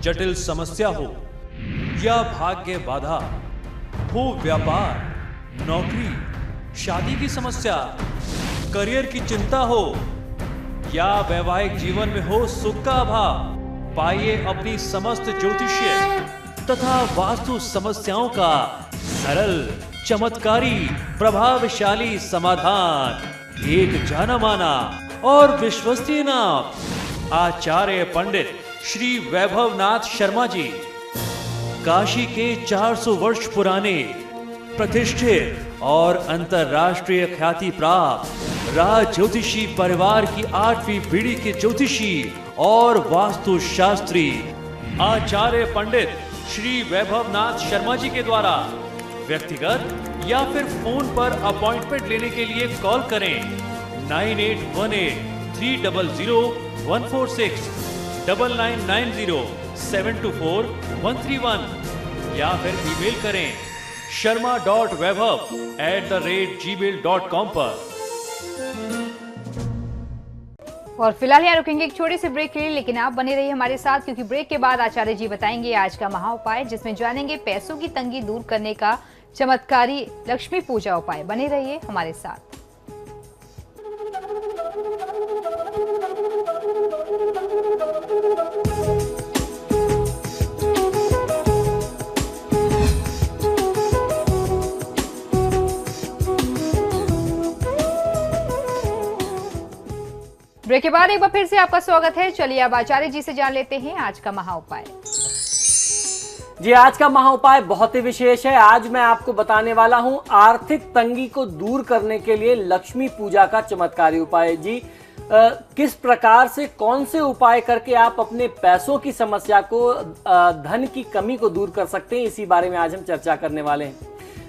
जटिल समस्या हो या भाग्य बाधा हो, व्यापार, नौकरी, शादी की समस्या, करियर की चिंता हो या वैवाहिक जीवन में हो सुख का अभाव, पाइए अपनी समस्त ज्योतिषीय तथा वास्तु समस्याओं का सरल, चमत्कारी, प्रभावशाली समाधान। एक जाना माना और विश्वसनीय नाम, आचार्य पंडित श्री वैभवनाथ शर्मा जी, काशी के 400 वर्ष पुराने प्रतिष्ठित और अंतरराष्ट्रीय ख्याति प्राप्त राज ज्योतिषी परिवार की 8वीं पीढ़ी के ज्योतिषी और वास्तु शास्त्री आचार्य पंडित श्री वैभवनाथ शर्मा जी के द्वारा व्यक्तिगत या फिर फोन पर अपॉइंटमेंट लेने के लिए कॉल करें 9818-300-146, 9990-724-131 या फिर ईमेल करें sharma.vaibhav@gmail.com पर। और फिलहाल यहाँ रुकेंगे एक छोटे से ब्रेक के लिए, लेकिन आप बने रहिए हमारे साथ, क्योंकि ब्रेक के बाद आचार्य जी बताएंगे आज का महा उपाय, जिसमें जानेंगे पैसों की तंगी दूर करने का चमत्कारी लक्ष्मी पूजा उपाय। बने रहिए हमारे साथ। ब्रेक के बाद एक बार फिर से आपका स्वागत है। चलिए अब आचार्य जी से जान लेते हैं आज का महा उपाय। जी, आज का महा उपाय बहुत ही विशेष है। आज मैं आपको बताने वाला हूं आर्थिक तंगी को दूर करने के लिए लक्ष्मी पूजा का चमत्कारी उपाय। जी, किस प्रकार से, कौन से उपाय करके आप अपने पैसों की समस्या को, धन की कमी को दूर कर सकते हैं, इसी बारे में आज हम चर्चा करने वाले हैं।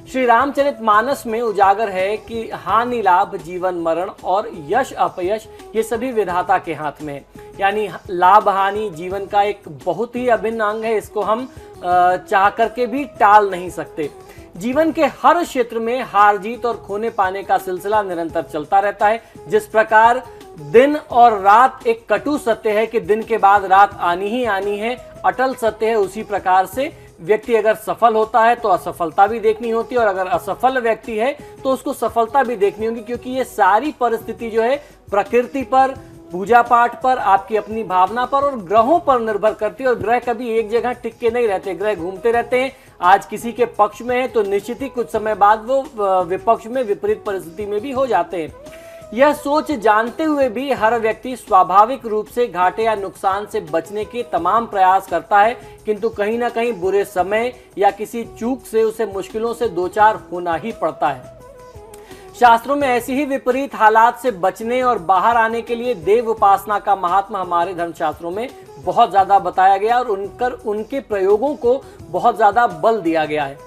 श्री रामचरितमानस में उजागर है कि हानि लाभ, जीवन मरण और यश अपयश ये सभी विधाता के हाथ में है। यानी लाभ हानि जीवन का एक बहुत ही अभिन्न अंग है, इसको हम चाह करके भी टाल नहीं सकते। जीवन के हर क्षेत्र में हार जीत और खोने पाने का सिलसिला निरंतर चलता रहता है। जिस प्रकार दिन और रात एक कटु सत्य है कि दिन के बाद रात आनी ही आनी है, अटल सत्य है, उसी प्रकार से व्यक्ति अगर सफल होता है तो असफलता भी देखनी होती है, और अगर असफल व्यक्ति है तो उसको सफलता भी देखनी होगी, क्योंकि ये सारी परिस्थिति जो है प्रकृति पर, पूजा पाठ पर, आपकी अपनी भावना पर और ग्रहों पर निर्भर करती है। और ग्रह कभी एक जगह टिक के नहीं रहते, ग्रह घूमते रहते हैं। आज किसी के पक्ष में है तो निश्चित ही कुछ समय बाद वो विपक्ष में, विपरीत परिस्थिति में भी हो जाते हैं। यह सोच जानते हुए भी हर व्यक्ति स्वाभाविक रूप से घाटे या नुकसान से बचने के तमाम प्रयास करता है, किंतु कहीं ना कहीं बुरे समय या किसी चूक से उसे मुश्किलों से दो चार होना ही पड़ता है। शास्त्रों में ऐसी ही विपरीत हालात से बचने और बाहर आने के लिए देव उपासना का महात्मा हमारे धर्मशास्त्रों में बहुत ज्यादा बताया गया और उनके प्रयोगों को बहुत ज्यादा बल दिया गया है।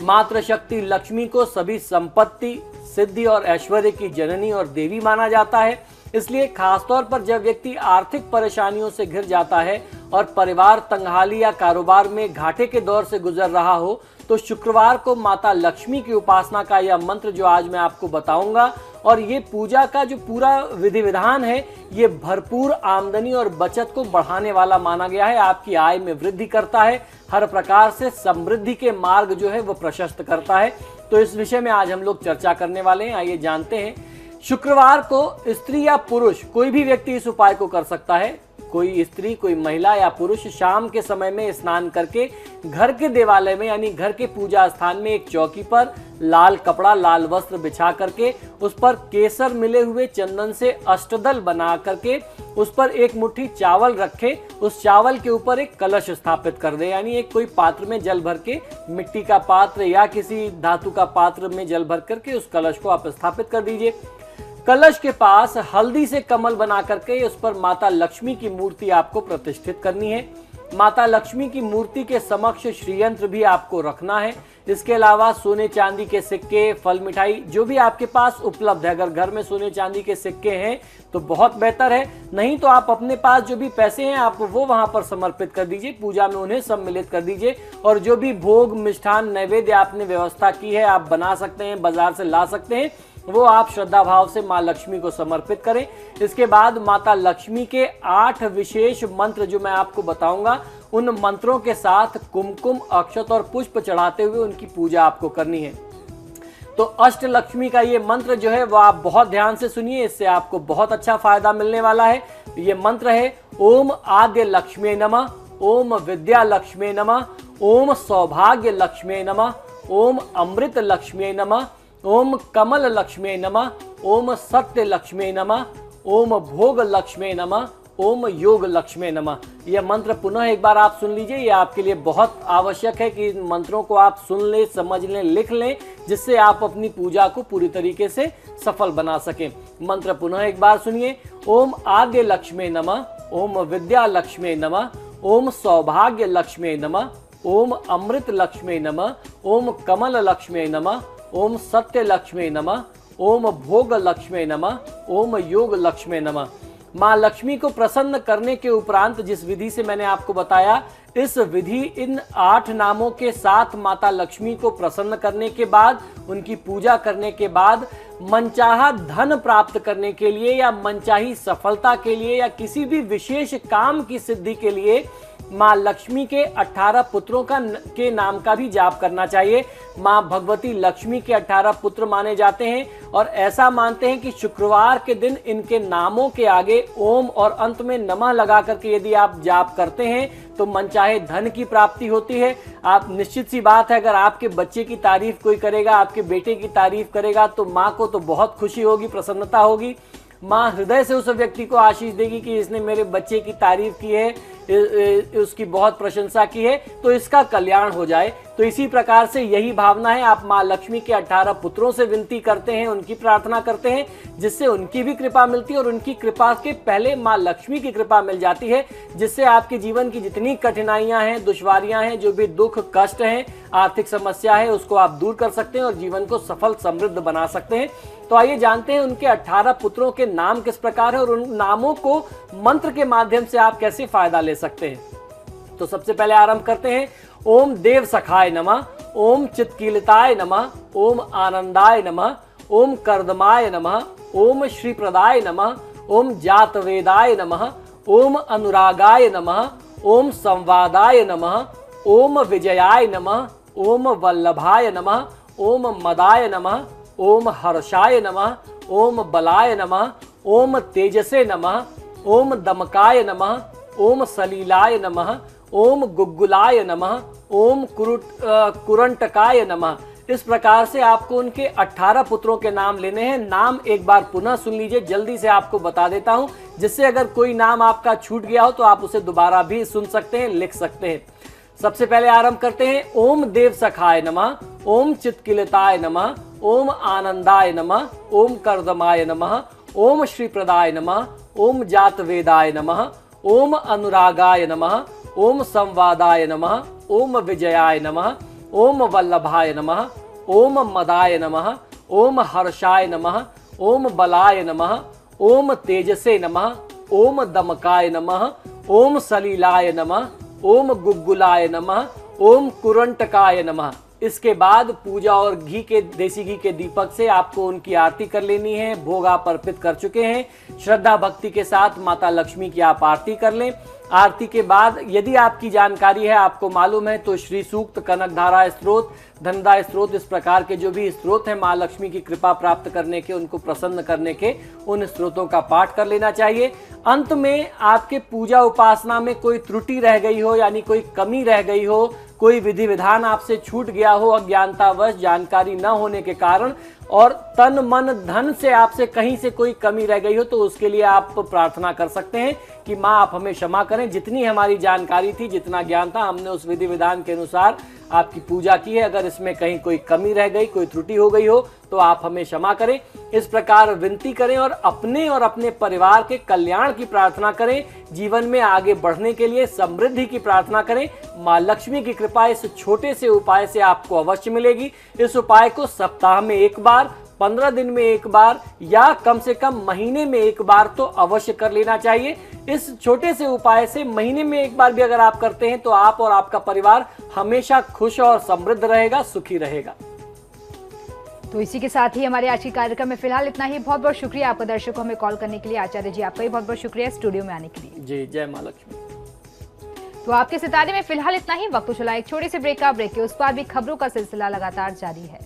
मातृ शक्ति लक्ष्मी को सभी संपत्ति, सिद्धि और ऐश्वर्य की जननी और देवी माना जाता है। इसलिए खासतौर पर जब व्यक्ति आर्थिक परेशानियों से घिर जाता है और परिवार तंगहाली या कारोबार में घाटे के दौर से गुजर रहा हो, तो शुक्रवार को माता लक्ष्मी की उपासना का यह मंत्र जो आज मैं आपको बताऊंगा, और ये पूजा का जो पूरा विधि विधान है, ये भरपूर आमदनी और बचत को बढ़ाने वाला माना गया है। आपकी आय में वृद्धि करता है, हर प्रकार से समृद्धि के मार्ग जो है वो प्रशस्त करता है। तो इस विषय में आज हम लोग चर्चा करने वाले हैं। आइए जानते हैं। शुक्रवार को स्त्री या पुरुष कोई भी व्यक्ति इस उपाय को कर सकता है। कोई स्त्री, कोई महिला या पुरुष शाम के समय में स्नान करके घर के देवालय में, यानी घर के पूजा स्थान में एक चौकी पर लाल कपड़ा, लाल वस्त्र बिछा करके उस पर केसर मिले हुए चंदन से अष्टदल बना करके उस पर एक मुट्ठी चावल रखे, उस चावल के ऊपर एक कलश स्थापित कर दे। यानी एक कोई पात्र में जल भर के, मिट्टी का पात्र या किसी धातु का पात्र में जल भर करके उस कलश को आप स्थापित कर दीजिए। कलश के पास हल्दी से कमल बना करके उस पर माता लक्ष्मी की मूर्ति आपको प्रतिष्ठित करनी है। माता लक्ष्मी की मूर्ति के समक्ष श्रीयंत्र भी आपको रखना है। इसके अलावा सोने चांदी के सिक्के, फल मिठाई जो भी आपके पास उपलब्ध है, अगर घर में सोने चांदी के सिक्के हैं तो बहुत बेहतर है, नहीं तो आप अपने पास जो भी पैसे हैं आप वो वहां पर समर्पित कर दीजिए, पूजा में उन्हें सम्मिलित कर दीजिए। और जो भी भोग, मिष्ठान, नैवेद्य आपने व्यवस्था की है, आप बना सकते हैं, बाजार से ला सकते हैं, वो आप श्रद्धा भाव से माँ लक्ष्मी को समर्पित करें। इसके बाद माता लक्ष्मी के 8 विशेष मंत्र जो मैं आपको बताऊंगा, उन मंत्रों के साथ कुमकुम, अक्षत और पुष्प चढ़ाते हुए उनकी पूजा आपको करनी है। तो अष्टलक्ष्मी का ये मंत्र जो है वो आप बहुत ध्यान से सुनिए, इससे आपको बहुत अच्छा फायदा मिलने वाला है। ये मंत्र है ओम आद्य लक्ष्मी नमः, ओम विद्या लक्ष्मी नमः, ओम सौभाग्य लक्ष्मी नमः, ओम अमृत लक्ष्मी नमः, ओम कमल लक्ष्मी नमः, ओम सत्य लक्ष्मी नमः, ओम भोग लक्ष्मी नमः, ओम योग लक्ष्मी नमः। यह मंत्र पुनः एक बार आप सुन लीजिए। यह आपके लिए बहुत आवश्यक है कि इन मंत्रों को आप सुन लें, समझ लें, लिख लें, जिससे आप अपनी पूजा को पूरी तरीके से सफल बना सकें। मंत्र पुनः एक बार सुनिए। ओम आद्य लक्ष्मी नमः, ओम विद्या लक्ष्मी नमः, ओम सौभाग्य लक्ष्मी नमः, ओम अमृत लक्ष्मी नमः, ओम कमल लक्ष्मी नमः, ओम सत्य लक्ष्मी नमः, ओम भोग लक्ष्मी नमः, ओम योग लक्ष्मी नमः। माँ लक्ष्मी को प्रसन्न करने के उपरांत जिस विधि से मैंने आपको बताया, इस विधि इन 8 नामों के साथ माता लक्ष्मी को प्रसन्न करने के बाद, उनकी पूजा करने के बाद मनचाहा धन प्राप्त करने के लिए या मनचाही सफलता के लिए या किसी भी विशेष काम की सिद्धि के लिए माँ लक्ष्मी के 18 पुत्रों के नाम का भी जाप करना चाहिए। माँ भगवती लक्ष्मी के 18 पुत्र माने जाते हैं और ऐसा मानते हैं कि शुक्रवार के दिन इनके नामों के आगे ओम और अंत में नमः लगा करके यदि आप जाप करते हैं तो मनचाहे धन की प्राप्ति होती है। आप निश्चित सी बात है, अगर आपके बच्चे की तारीफ कोई करेगा, आपके बेटे की तारीफ करेगा, तो माँ को तो बहुत खुशी होगी, प्रसन्नता होगी। माँ हृदय से उस व्यक्ति को आशीष देगी कि इसने मेरे बच्चे की तारीफ की है, उसकी बहुत प्रशंसा की है, तो इसका कल्याण हो जाए। तो इसी प्रकार से यही भावना है, आप माँ लक्ष्मी के 18 पुत्रों से विनती करते हैं, उनकी प्रार्थना करते हैं, जिससे उनकी भी कृपा मिलती है और उनकी कृपा के पहले माँ लक्ष्मी की कृपा मिल जाती है, जिससे आपके जीवन की जितनी कठिनाइयां हैं, दुश्वारियां हैं, जो भी दुख कष्ट हैं, आर्थिक समस्या है, उसको आप दूर कर सकते हैं और जीवन को सफल समृद्ध बना सकते हैं। तो आइए जानते हैं उनके 18 पुत्रों के नाम किस प्रकार है और उन नामों को मंत्र के माध्यम से आप कैसे फायदा ले सकते हैं। तो सबसे पहले आरंभ करते हैं। ओम देव सखाय नमः, ओम चित्कीलताय नमः, ओम आनंदाय नमः, ओम कर्दमाय नमः, ओम श्रीप्रदाय नमः, ओम जातवेदाय नमः, ओम अनुरागाय नमः, ओम संवादाय नमः, ओम विजयाय नमः, ओम वल्लभाय नमः, ओम मदाय नमः, ओम हर्षाय नमः, ओम बलाय नमः, ओम तेजसे नमः, ओम दमकाय नमः, ओम सलीलाय नमः, ओम गुग्गुलाय नमः, ओम कुरंटकाय नमः। इस प्रकार से आपको उनके 18 पुत्रों के नाम लेने हैं। नाम एक बार पुनः सुन लीजिए, जल्दी से आपको बता देता हूं, जिससे अगर कोई नाम आपका छूट गया हो तो आप उसे दोबारा भी सुन सकते हैं, लिख सकते हैं। सबसे पहले आरंभ करते हैं। ओम देव सखाय नमः, ओम चित्किलताय नमः, ओम आनंदाय नमः, ओम कर्दमाय नमः, ओम श्रीप्रदाय नमः, ओम जातवेदाय नमः, ओम अनुरागाय नमः, ओम संवादाय नमः, ओम विजयाय नमः, ओम वल्लभाय नमः, ओम मदाय नमः, ओम हर्षाय नमः, ओम बलाय नमः, ओम तेजसे नमः, ओम दमकाय नमः, ओम सलीलाय नमः, ओम गुग्गुलाय नमः, ओम कुरंटकाय नमः। इसके बाद पूजा और देसी घी के दीपक से आपको उनकी आरती कर लेनी है। भोग आप अर्पित कर चुके हैं। श्रद्धा भक्ति के साथ माता लक्ष्मी की आप आरती कर लें। आरती के बाद यदि आपकी जानकारी है, आपको मालूम है, तो श्री सूक्त, कनकधारा स्त्रोत, धनदा स्त्रोत, इस प्रकार के जो भी स्त्रोत हैं माँ लक्ष्मी की कृपा प्राप्त करने के, उनको प्रसन्न करने के, उन स्त्रोतों का पाठ कर लेना चाहिए। अंत में आपके पूजा उपासना में कोई त्रुटि रह गई हो, यानी कोई कमी रह गई हो, कोई विधि विधान आपसे छूट गया हो अज्ञानतावश, जानकारी न होने के कारण, और तन मन धन से आपसे कहीं से कोई कमी रह गई हो, तो उसके लिए आप प्रार्थना कर सकते हैं कि माँ आप हमें क्षमा करें। जितनी हमारी जानकारी थी, जितना ज्ञान था, हमने उस विधि विधान के अनुसार आपकी पूजा की है। अगर इसमें कहीं कोई कमी रह गई, कोई त्रुटि हो गई हो, तो आप हमें क्षमा करें। इस प्रकार विनती करें और अपने परिवार के कल्याण की प्रार्थना करें। जीवन में आगे बढ़ने के लिए समृद्धि की प्रार्थना करें। माँ लक्ष्मी की कृपा इस छोटे से उपाय से आपको अवश्य मिलेगी। इस उपाय को सप्ताह में एक बार, 15 दिन में एक बार, या कम से कम महीने में एक बार तो अवश्य कर लेना चाहिए। इस छोटे से उपाय से महीने में एक बार भी अगर आप करते हैं तो आप और आपका परिवार हमेशा खुश और समृद्ध रहेगा, सुखी रहेगा। तो इसी के साथ ही हमारे आज के कार्यक्रम में फिलहाल इतना ही। बहुत बहुत शुक्रिया आपका दर्शकों हमें कॉल करने के लिए। आचार्य जी आपका भी बहुत बहुत शुक्रिया स्टूडियो में आने के लिए। जी, जय माँ लक्ष्मी। तो आपके सितारे में फिलहाल इतना ही। वक्त तो चला एक छोटे से ब्रेक का। ब्रेक के उस पार भी खबरों का सिलसिला लगातार जारी है।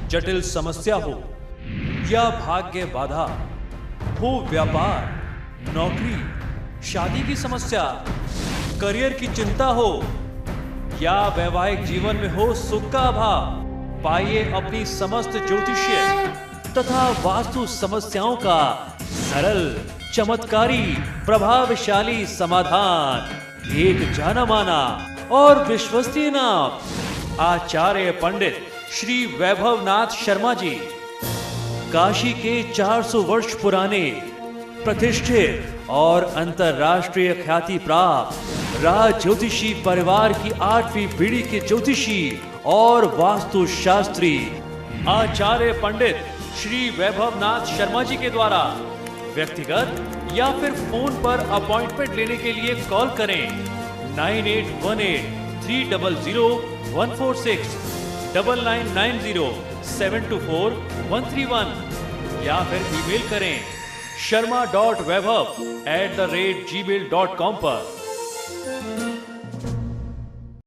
जटिल समस्या हो या भाग्य बाधा, हो व्यापार, नौकरी, शादी की समस्या, करियर की चिंता हो या वैवाहिक जीवन में हो सुख का अभाव, पाइए अपनी समस्त ज्योतिषीय तथा वास्तु समस्याओं का सरल, चमत्कारी, प्रभावशाली समाधान। एक जाना माना और विश्वसनीय नाम, आचार्य पंडित श्री वैभवनाथ शर्मा जी, काशी के 400 वर्ष पुराने प्रतिष्ठित और अंतरराष्ट्रीय ख्याति प्राप्त राज ज्योतिषी परिवार की 8वीं पीढ़ी के ज्योतिषी और वास्तु शास्त्री आचार्य पंडित श्री वैभवनाथ शर्मा जी के द्वारा व्यक्तिगत या फिर फोन पर अपॉइंटमेंट लेने के लिए कॉल करें 9818 300 146, 9990-724-131 या फिर ईमेल करें sharma.vaibhav@gmail.com पर।